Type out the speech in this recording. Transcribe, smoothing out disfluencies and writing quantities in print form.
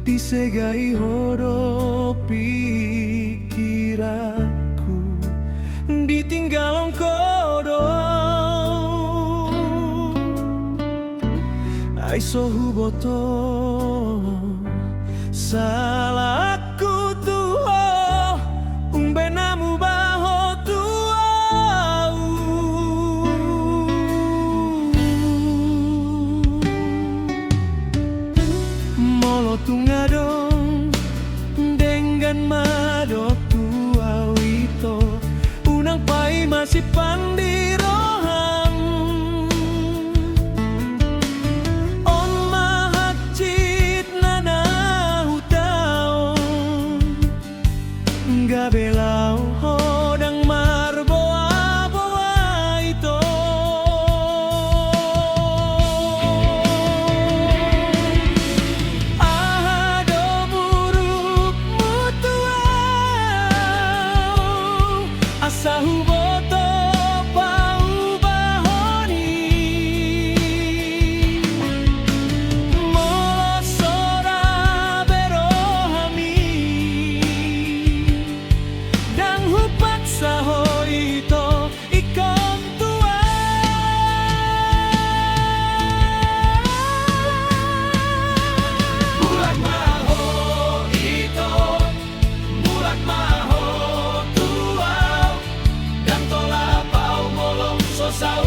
Disegai horo pikiranku, ditinggal kodo aiso huboto salahku tuho umbenamu baho tuau molo tungadong dengan mado tuau itu unang pai masih pandirohang on mahacit nana hutaon gabelau hodang marboa-boa itu ahado buruk mutuau asa huboto pau bahoni molo sora berohami dang hupat sahoy ito ikon tua bulan maho ito bulan maho tuau dan tola pau molong sosau